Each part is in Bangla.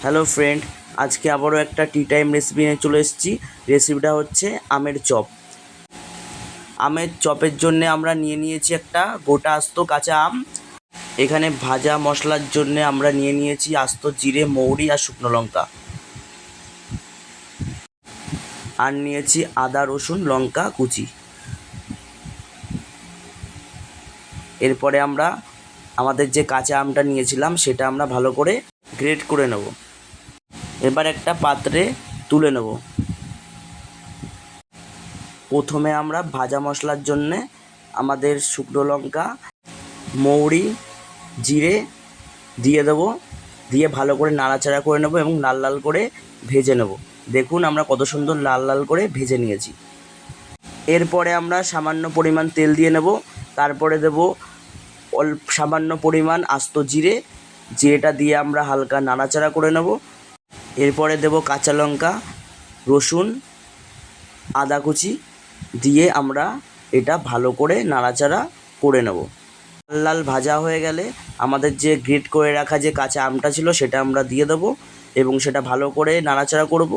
হ্যালো ফ্রেন্ড, আজকে আবারও একটা টি টাইম রেসিপি নিয়ে চলে এসেছি। রেসিপিটা হচ্ছে আমের চপ। আমের চপের জন্য আমরা নিয়ে নিয়েছি একটা গোটা আস্ত কাঁচা আম। এখানে ভাজা মশলার জন্য আমরা নিয়ে নিয়েছি আস্ত জিরে, মৌরি আর শুকনো লঙ্কা, আর নিয়েছি আদা, রসুন, লঙ্কা কুচি। এরপরে আমরা আমাদের যে কাঁচা আমটা নিয়েছিলাম সেটা আমরা ভালো করে গ্রেট করে নেব। এবার একটা পাত্রে তুলে নেব। প্রথমে আমরা ভাজা মশলার জন্যে আমাদের শুকনো লঙ্কা, মৌরি, জিরে দিয়ে দেবো। দিয়ে ভালো করে নাড়াচাড়া করে নেব এবং লাল লাল করে ভেজে নেব। দেখুন আমরা কত সুন্দর লাল লাল করে ভেজে নিয়েছি। এরপরে আমরা সামান্য পরিমাণ তেল দিয়ে নেব। তারপরে দেব সামান্য পরিমাণ আস্ত জিরে। জিরেটা দিয়ে আমরা হালকা নাড়াচাড়া করে নেব। এরপরে দেব কাঁচা লঙ্কা, রসুন, আদা কুচি দিয়ে আমরা এটা ভালো করে নাড়াচাড়া করে নেব। লাল লাল ভাজা হয়ে গেলে আমাদের যে গ্রেট করে রাখা যে কাঁচা আমটা ছিল সেটা আমরা দিয়ে দেবো এবং সেটা ভালো করে নাড়াচাড়া করব।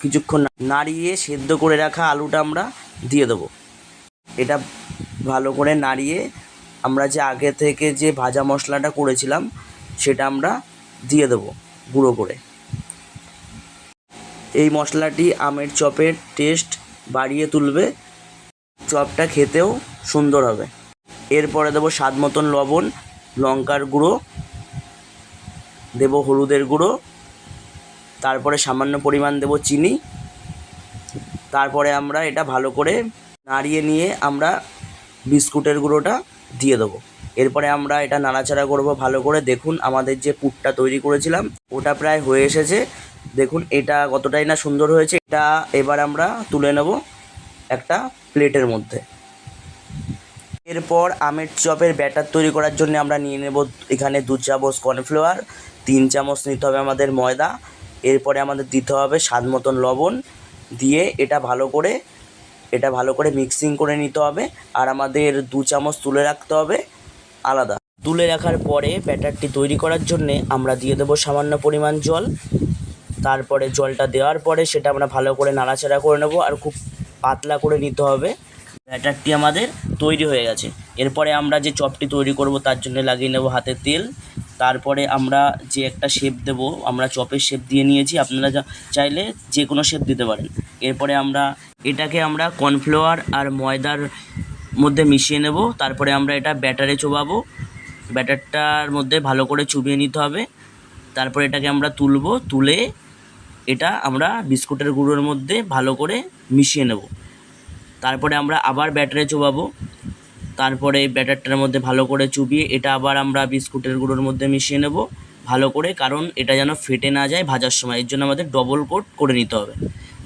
কিছুক্ষণ নাড়িয়ে সেদ্ধ করে রাখা আলুটা আমরা দিয়ে দেবো। এটা ভালো করে নাড়িয়ে আমরা যে আগে থেকে যে ভাজা মশলাটা করেছিলাম সেটা আমরা দিয়ে দেবো গুঁড়ো করে। এই মশলাটি আমের চপের টেস্ট বাড়িয়ে তুলবে, চপটা খেতেও সুন্দর হবে। এরপরে দেবো স্বাদ মতন লবণ, লঙ্কার গুঁড়ো, দেবো হলুদের গুঁড়ো, তারপরে সামান্য পরিমাণ দেবো চিনি। তারপরে আমরা এটা ভালো করে নাড়িয়ে নিয়ে আমরা বিস্কুটের গুঁড়োটা দিয়ে দেবো। এরপরে আমরা এটা নাড়াচাড়া করব ভালো করে। দেখুন আমাদের যে পুরটা তৈরি করেছিলাম ওটা প্রায় হয়ে এসেছে। দেখুন এটা কতটাই না সুন্দর হয়েছে। এটা এবার আমরা তুলে নেব একটা প্লেটের মধ্যে। এরপর আমের চপের ব্যাটার তৈরি করার জন্য আমরা নিয়ে নেব এখানে 2 চামচ কর্নফ্লাওয়ার, 3 চামচ নিতে হবে আমাদের ময়দা। এরপরে আমাদের দিতে হবে স্বাদ মতন লবণ। দিয়ে এটা ভালো করে মিক্সিং করে নিতে হবে। আর আমাদের 2 চামচ তুলে রাখতে হবে আলাদা। তুলে রাখার পরে ব্যাটারটি তৈরি করার জন্যে আমরা দিয়ে দেবো সামান্য পরিমাণ জল। তারপরে জলটা দেওয়ার পরে সেটা আমরা ভালো করে নাড়াচাড়া করে নেব আর খুব পাতলা করে নিতে হবে। ব্যাটারটি আমাদের তৈরি হয়ে গেছে। এরপরে আমরা যে চপটি তৈরি করব তার জন্য লাগিয়ে নেব হাতে তেল। তারপরে আমরা যে একটা শেপ দেব, আমরা চপের শেপ দিয়ে নিয়েছি, আপনারা চাইলে যে কোনো শেপ দিতে পারেন। এরপরে এটাকে আমরা কর্নফ্লাওয়ার আর ময়দার মধ্যে মিশিয়ে নেব। তারপরে আমরা এটা ব্যাটারে চোবাবো। ব্যাটারটার মধ্যে ভালো করে চুবিয়ে নিতে হবে। তারপরে এটাকে আমরা তুলে এটা আমরা বিস্কুটের গুঁড়োর মধ্যে ভালো করে মিশিয়ে নেব। তারপরে আমরা আবার ব্যাটারে চোবাবো। তারপরে ব্যাটারটার মধ্যে ভালো করে চুবিয়ে এটা আবার আমরা বিস্কুটের গুঁড়োর মধ্যে মিশিয়ে নেব ভালো করে, কারণ এটা যেন ফেটে না যায় ভাজার সময়। এর জন্য আমাদের ডবল কোট করে নিতে হবে।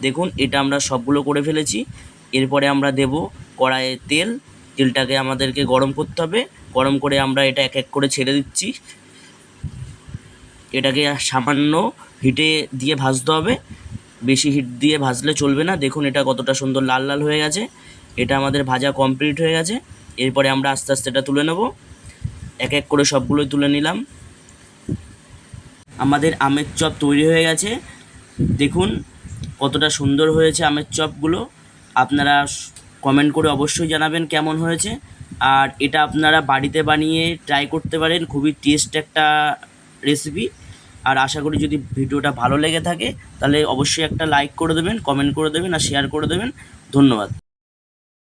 দেখুন এটা আমরা সবগুলো করে ফেলেছি। এরপরে আমরা দেব কড়াইয়ে তেলটাকে আমাদেরকে গরম করতে হবে। গরম করে আমরা এটা এক এক করে ছেড়ে দিচ্ছি। এটাকে সামান্য হিটে দিয়ে ভাজতে হবে, বেশি হিট দিয়ে ভাজলে চলবে না। দেখুন এটা কতটা সুন্দর লাল লাল হয়ে গেছে। এটা আমাদের ভাজা কমপ্লিট হয়ে গেছে। এরপরে আমরা আস্তে আস্তে এটা তুলে নেব। এক এক করে সবগুলোই তুলে নিলাম। আমাদের আমের চপ তৈরি হয়ে গেছে। দেখুন কতটা সুন্দর হয়েছে আমের চপগুলো। আপনারা কমেন্ট করে অবশ্যই জানাবেন কেমন হয়েছে। আর এটা আপনারা বাড়িতে বানিয়ে ট্রাই করতে পারেন, খুবই টেস্ট একটা রেসিপি। আর আশা করি যদি ভিডিওটা ভালো লেগে থাকে তাহলে অবশ্যই একটা লাইক করে দেবেন, কমেন্ট করে দেবেন আর শেয়ার করে দেবেন। ধন্যবাদ।